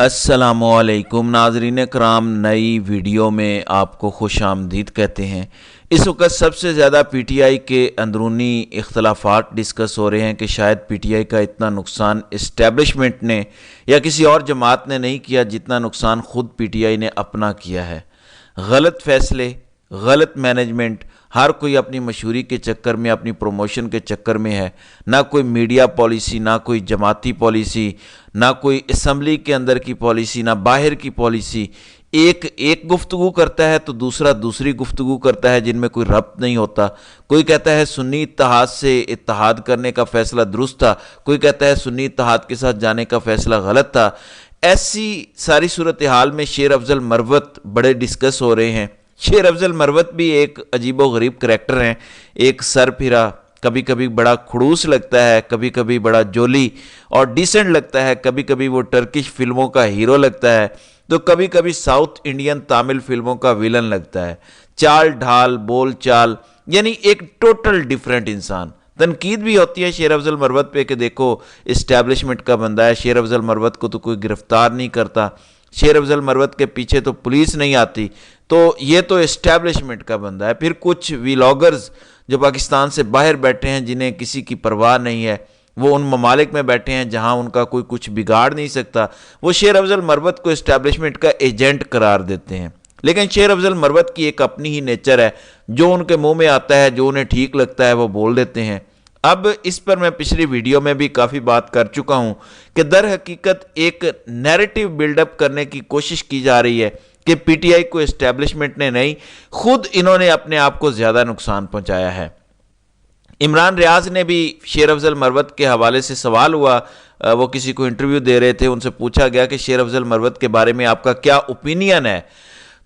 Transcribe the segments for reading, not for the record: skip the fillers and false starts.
अस्सलामुअलैकुम नाजरीन कराम, नई वीडियो में आपको खुश आमदीद कहते हैं। इस वक्त सबसे ज़्यादा पीटीआई के अंदरूनी इख्तलाफात डिस्कस हो रहे हैं कि शायद पीटीआई का इतना नुकसान इस्टेब्लिशमेंट ने या किसी और जमात ने नहीं किया जितना नुकसान ख़ुद पीटीआई ने अपना किया है। गलत फैसले, गलत मैनेजमेंट, हर कोई अपनी मशहूरी के चक्कर में, अपनी प्रमोशन के चक्कर में है। ना कोई मीडिया पॉलिसी, ना कोई जमाती पॉलिसी, ना कोई असम्बली के अंदर की पॉलिसी, ना बाहर की पॉलिसी। एक गुफ्तगू करता है तो दूसरा दूसरी गुफ्तगू करता है जिनमें कोई रब्त नहीं होता। कोई कहता है सुन्नी इत्तेहाद से इत्तेहाद करने का फ़ैसला दुरुस्त था, कोई कहता है सुन्नी इत्तेहाद के साथ जाने का फ़ैसला गलत था। ऐसी सारी सूरत हाल में शेर अफजल मरवत बड़े डिस्कस हो रहे हैं। शेर अफजल मरवत भी एक अजीबो गरीब करैक्टर हैं, एक सर फिरा, कभी कभी बड़ा खड़ूस लगता है, कभी कभी बड़ा जोली और डिसेंट लगता है, कभी कभी वो टर्किश फिल्मों का हीरो लगता है तो कभी कभी साउथ इंडियन तमिल फिल्मों का विलन लगता है। चाल ढाल, बोल चाल, यानी एक टोटल डिफरेंट इंसान। तनकीद भी होती है शेर अफजल मरवत पे कि देखो इस्टेब्लिशमेंट का बंदा है, शेर अफजल मरवत को तो कोई गिरफ्तार नहीं करता, शेर अफजल मरवत के पीछे तो पुलिस नहीं आती, तो ये तो इस्टेब्लिशमेंट का बंदा है। फिर कुछ व्लॉगर्स जो पाकिस्तान से बाहर बैठे हैं, जिन्हें किसी की परवाह नहीं है, वो उन ममालिक में बैठे हैं जहां उनका कोई कुछ बिगाड़ नहीं सकता, वो शेर अफजल मरवत को इस्टेब्लिशमेंट का एजेंट करार देते हैं। लेकिन शेर अफजल मरवत की एक अपनी ही नेचर है, जो उनके मुंह में आता है, जो उन्हें ठीक लगता है वो बोल देते हैं। अब इस पर मैं पिछली वीडियो में भी काफ़ी बात कर चुका हूं कि दर हकीकत एक नैरेटिव बिल्डअप करने की कोशिश की जा रही है कि पीटीआई को एस्टेब्लिशमेंट ने नहीं, खुद इन्होंने अपने आप को ज़्यादा नुकसान पहुंचाया है। इमरान रियाज ने भी शेर अफजल मरवत के हवाले से सवाल हुआ, वो किसी को इंटरव्यू दे रहे थे, उनसे पूछा गया कि शेर अफजल मरवत के बारे में आपका क्या ओपिनियन है।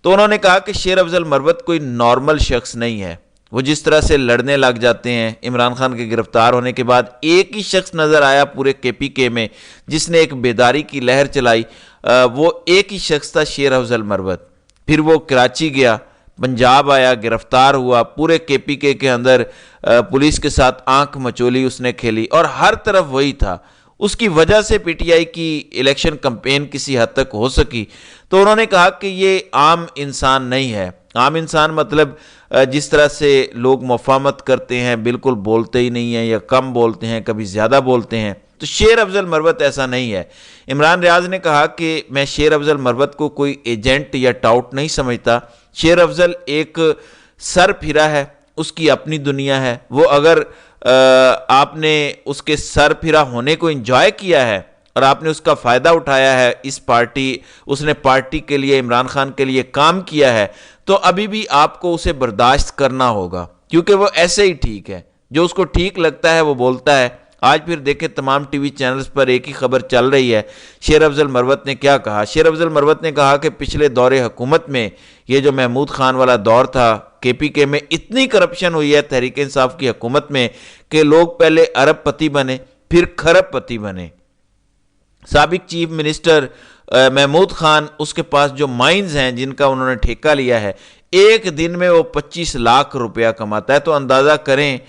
तो उन्होंने कहा कि शेर अफजल मरवत कोई नॉर्मल शख्स नहीं है। वो जिस तरह से लड़ने लग जाते हैं, इमरान खान के गिरफ्तार होने के बाद एक ही शख्स नज़र आया पूरे केपीके में जिसने एक बेदारी की लहर चलाई, वो एक ही शख्स था, शेर अफजल मरवत। फिर वो कराची गया, पंजाब आया, गिरफ्तार हुआ, पूरे केपीके के अंदर पुलिस के साथ आंख मचोली उसने खेली और हर तरफ वही था। उसकी वजह से पीटीआई की इलेक्शन कैंपेन किसी हद तक हो सकी। तो उन्होंने कहा कि ये आम इंसान नहीं है। आम इंसान मतलब जिस तरह से लोग मुफाहमत करते हैं, बिल्कुल बोलते ही नहीं हैं या कम बोलते हैं, कभी ज़्यादा बोलते हैं, तो शेर अफजल मरवत ऐसा नहीं है। इमरान रियाज ने कहा कि मैं शेर अफजल मरवत को कोई एजेंट या टाउट नहीं समझता। शेर अफजल एक सर फिरा है, उसकी अपनी दुनिया है। वो अगर आपने उसके सर फिरा होने को एंजॉय किया है और आपने उसका फ़ायदा उठाया है, उसने पार्टी के लिए, इमरान खान के लिए काम किया है, तो अभी भी आपको उसे बर्दाश्त करना होगा, क्योंकि वो ऐसे ही ठीक है, जो उसको ठीक लगता है वो बोलता है। आज फिर देखें तमाम टीवी चैनल्स पर एक ही खबर चल रही है। शेर अफजल मरवत ने क्या कहा? शेर अफजल मरवत ने कहा कि पिछले दौरे हुकूमत में, ये जो महमूद खान वाला दौर था, केपीके में इतनी करप्शन हुई है तहरीक इंसाफ की हुकूमत में कि लोग पहले अरबपति बने, फिर खरबपति बने। साबिक चीफ मिनिस्टर महमूद खान, उसके पास जो माइंस हैं जिनका उन्होंने ठेका लिया है, एक दिन में वो 25 लाख रुपया कमाता है, तो अंदाज़ा करें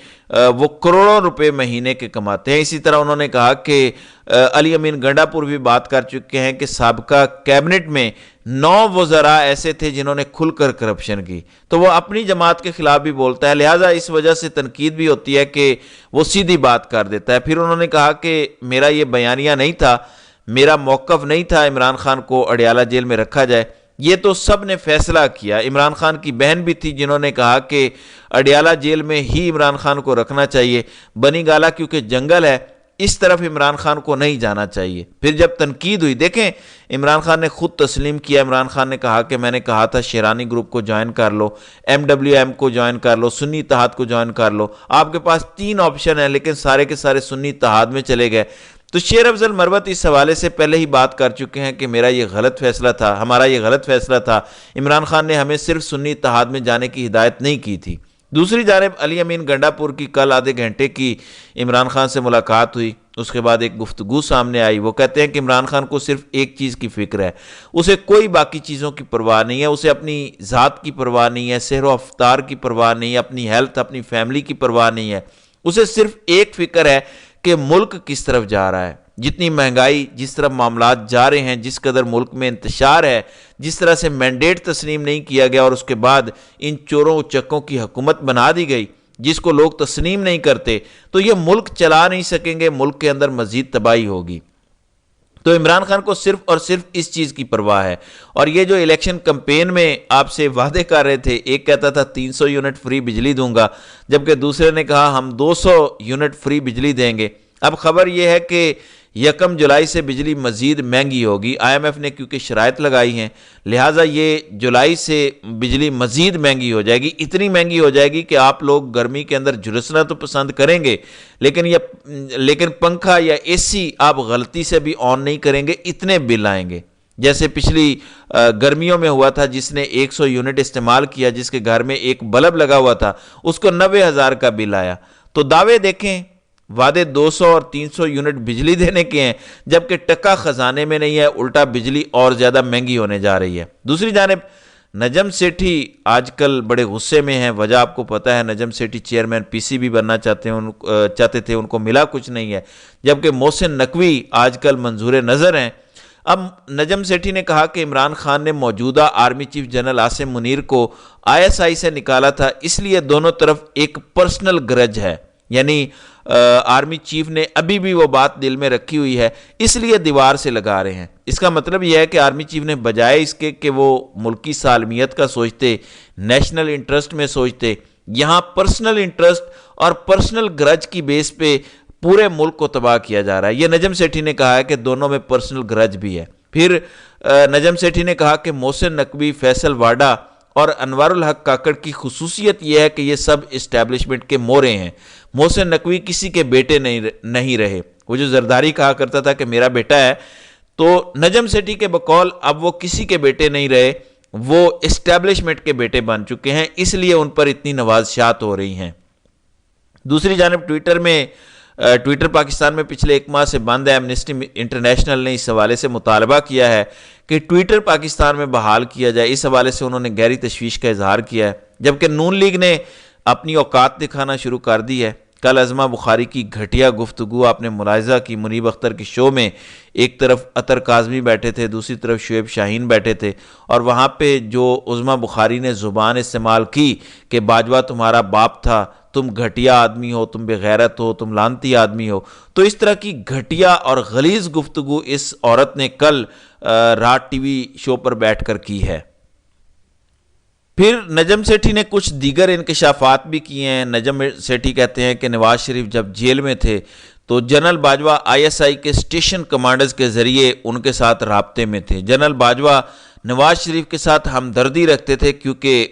वो करोड़ों रुपए महीने के कमाते हैं। इसी तरह उन्होंने कहा कि अली अमीन गंडापुर भी बात कर चुके हैं कि साबका कैबिनेट में 9 वज़रा ऐसे थे जिन्होंने खुलकर करप्शन की, तो वो अपनी जमात के खिलाफ भी बोलता है, लिहाजा इस वजह से तनकीद भी होती है कि वो सीधी बात कर देता है। फिर उन्होंने कहा कि मेरा ये बयानिया नहीं था, मेरा मौक़िफ़ नहीं था इमरान खान को अडियाला जेल में रखा जाए, ये तो सब ने फैसला किया। इमरान खान की बहन भी थी जिन्होंने कहा कि अडियाला जेल में ही इमरान खान को रखना चाहिए, बनी गाला क्योंकि जंगल है, इस तरफ इमरान खान को नहीं जाना चाहिए। फिर जब तनकीद हुई, देखें इमरान खान ने खुद तस्लीम किया। इमरान खान ने कहा कि मैंने कहा था शेरानी ग्रुप को ज्वाइन कर लो, MWM को ज्वाइन कर लो, सुन्नी इत्तेहाद को ज्वाइन कर लो, आपके पास 3 ऑप्शन है, लेकिन सारे के सारे सुन्नी इत्तेहाद में चले गए। तो शेर अफजल मरवत इस हवाले से पहले ही बात कर चुके हैं कि मेरा ये गलत फैसला था, हमारा ये गलत फैसला था, इमरान खान ने हमें सिर्फ सुन्नी इत्तेहाद में जाने की हिदायत नहीं की थी। दूसरी जानिब अली अमीन गंडापुर की कल आधे घंटे की इमरान खान से मुलाकात हुई, उसके बाद एक गुफ्तगू सामने आई। वो कहते हैं कि इमरान खान को सिर्फ एक चीज़ की फिक्र है, उसे कोई बाकी चीज़ों की परवाह नहीं है, उसे अपनी ज़ात की परवाह नहीं है, सहर व अफ्तार की परवाह नहीं है, अपनी हेल्थ, अपनी फैमिली की परवाह नहीं है, उसे सिर्फ एक फिक्र है कि मुल्क किस तरफ जा रहा है। جتنی مہنگائی، جس طرح معاملات جا رہے ہیں، جس قدر ملک میں انتشار ہے، جس طرح سے مینڈیٹ تسلیم نہیں کیا گیا اور اس کے بعد ان چوروں اچکوں کی حکومت بنا دی گئی جس کو لوگ تسلیم نہیں کرتے، تو یہ ملک چلا نہیں سکیں گے، ملک کے اندر مزید تباہی ہوگی۔ تو عمران خان کو صرف اور صرف اس چیز کی پرواہ ہے، اور یہ جو الیکشن کمپین میں آپ سے وعدے کر رہے تھے، ایک کہتا تھا 300 یونٹ فری بجلی دوں گا، جبکہ دوسرے نے کہا ہم 200 یونٹ فری بجلی دیں گے۔ اب خبر یہ ہے کہ 1 جولائی سے بجلی مزید مہنگی ہوگی، آئی ایم ایف نے کیونکہ شرائط لگائی ہیں، لہٰذا یہ جولائی سے بجلی مزید مہنگی ہو جائے گی، اتنی مہنگی ہو جائے گی کہ آپ لوگ گرمی کے اندر جھلسنا تو پسند کریں گے، لیکن پنکھا یا اے سی آپ غلطی سے بھی آن نہیں کریں گے، اتنے بل آئیں گے۔ جیسے پچھلی گرمیوں میں ہوا تھا، جس نے 100 یونٹ استعمال کیا، جس کے گھر میں ایک بلب لگا ہوا تھا، اس کو 90,000 کا بل آیا۔ تو دعوے دیکھیں، وعدے 200 اور 300 یونٹ بجلی دینے کے ہیں، جبکہ ٹکا خزانے میں نہیں ہے، الٹا بجلی اور زیادہ مہنگی ہونے جا رہی ہے۔ دوسری جانب نجم سیٹھی آج کل بڑے غصے میں ہیں، وجہ آپ کو پتہ ہے، Najam Sethi chairman P C B بننا چاہتے تھے، ان کو ملا کچھ نہیں ہے، جبکہ محسن نقوی آج کل منظور نظر ہیں۔ اب نجم سیٹھی نے کہا کہ عمران خان نے موجودہ army chief general Asim Munir کو ISI سے نکالا تھا، اس لیے دونوں طرف ایک پرسنل گرج ہے، یعنی آرمی چیف نے ابھی بھی وہ بات دل میں رکھی ہوئی ہے، اس لیے دیوار سے لگا رہے ہیں۔ اس کا مطلب یہ ہے کہ آرمی چیف نے بجائے اس کے کہ وہ ملکی سالمیت کا سوچتے، نیشنل انٹرسٹ میں سوچتے، یہاں پرسنل انٹرسٹ اور پرسنل گرج کی بیس پہ پورے ملک کو تباہ کیا جا رہا ہے۔ یہ نجم سیٹھی نے کہا ہے کہ دونوں میں پرسنل گرج بھی ہے۔ پھر نجم سیٹھی نے کہا کہ محسن نقوی، فیصل واڈا اور انوار الحق کاکڑ کی خصوصیت یہ ہے کہ یہ سب اسٹیبلشمنٹ کے مورے ہیں۔ محسن نقوی کسی کے بیٹے نہیں رہے، وہ جو زرداری کہا کرتا تھا کہ میرا بیٹا ہے، تو نجم سیٹھی کے بقول اب وہ کسی کے بیٹے نہیں رہے، وہ اسٹیبلشمنٹ کے بیٹے بن چکے ہیں، اس لیے ان پر اتنی نوازشات ہو رہی ہیں۔ دوسری جانب ٹویٹر پاکستان میں پچھلے 1 ماہ سے بند ہے۔ ایمنسٹی انٹرنیشنل نے اس حوالے سے مطالبہ کیا ہے کہ ٹویٹر پاکستان میں بحال کیا جائے، اس حوالے سے انہوں نے گہری تشویش کا اظہار کیا ہے، جبکہ نون لیگ نے اپنی اوقات دکھانا شروع کر دی ہے۔ کل عظمہ بخاری کی گھٹیا گفتگو آپ نے ملاحظہ کی، منیب اختر کے شو میں ایک طرف عطر کاظمی بیٹھے تھے، دوسری طرف شعیب شاہین بیٹھے تھے، اور وہاں پہ جو عظمہ بخاری نے زبان استعمال کی کہ باجوہ تمہارا باپ تھا، تم گھٹیا آدمی ہو، تم بے غیرت ہو، تم لعنتی آدمی ہو، تو اس طرح کی گھٹیا اور غلیظ گفتگو اس عورت نے کل رات ٹی وی شو پر بیٹھ کر کی ہے۔ پھر نجم سیٹھی نے کچھ دیگر انکشافات بھی کیے ہیں۔ نجم سیٹھی کہتے ہیں کہ نواز شریف جب جیل میں تھے تو جنرل باجوہ ISI کے اسٹیشن کمانڈرز کے ذریعے ان کے ساتھ رابطے میں تھے۔ جنرل باجوہ نواز شریف کے ساتھ ہمدردی رکھتے تھے کیونکہ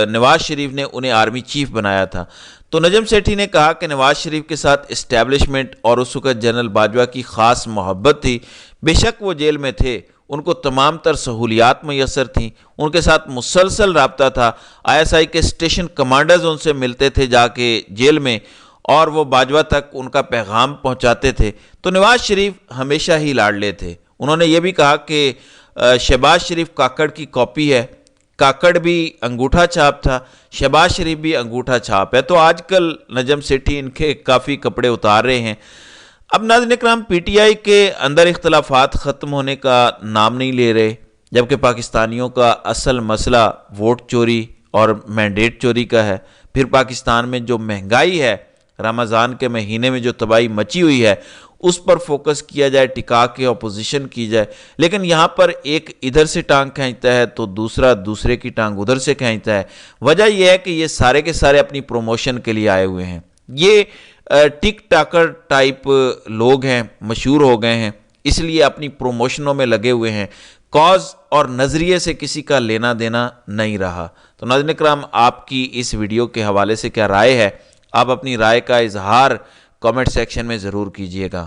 نواز شریف نے انہیں آرمی چیف بنایا تھا۔ تو نجم سیٹھی نے کہا کہ نواز شریف کے ساتھ اسٹیبلشمنٹ اور اس وقت جنرل باجوہ کی خاص محبت تھی، بے شک وہ جیل میں تھے، ان کو تمام تر سہولیات میسر تھیں، ان کے ساتھ مسلسل رابطہ تھا، ISI کے اسٹیشن کمانڈرز ان سے ملتے تھے جا کے جیل میں، اور وہ باجوہ تک ان کا پیغام پہنچاتے تھے۔ تو نواز شریف ہمیشہ ہی لاڈلے تھے۔ انہوں نے یہ بھی کہا کہ شہباز شریف کاکڑ کی کاپی ہے، کاکڑ بھی انگوٹھا چھاپ تھا، شہباز شریف بھی انگوٹھا چھاپ ہے۔ تو آج کل نجم سیٹھی ان کے کافی کپڑے اتار رہے ہیں۔ اب ناظرین اکرام، PTI کے اندر اختلافات ختم ہونے کا نام نہیں لے رہے، جبکہ پاکستانیوں کا اصل مسئلہ ووٹ چوری اور مینڈیٹ چوری کا ہے۔ پھر پاکستان میں جو مہنگائی ہے، رمضان کے مہینے میں جو تباہی مچی ہوئی ہے، اس پر فوکس کیا جائے، ٹکا کے اپوزیشن کی جائے، لیکن یہاں پر ایک ادھر سے ٹانگ کھینچتا ہے تو دوسرے کی ٹانگ ادھر سے کھینچتا ہے۔ وجہ یہ ہے کہ یہ سارے کے سارے اپنی پروموشن کے لیے آئے ہوئے ہیں۔ یہ ٹک ٹاکر ٹائپ لوگ ہیں، مشہور ہو گئے ہیں، اس لیے اپنی پروموشنوں میں لگے ہوئے ہیں، کاز اور نظریے سے کسی کا لینا دینا نہیں رہا۔ تو ناظرین اکرام، آپ کی اس ویڈیو کے حوالے سے کیا رائے ہے؟ آپ اپنی رائے کا اظہار کامنٹ سیکشن میں ضرور کیجیے گا۔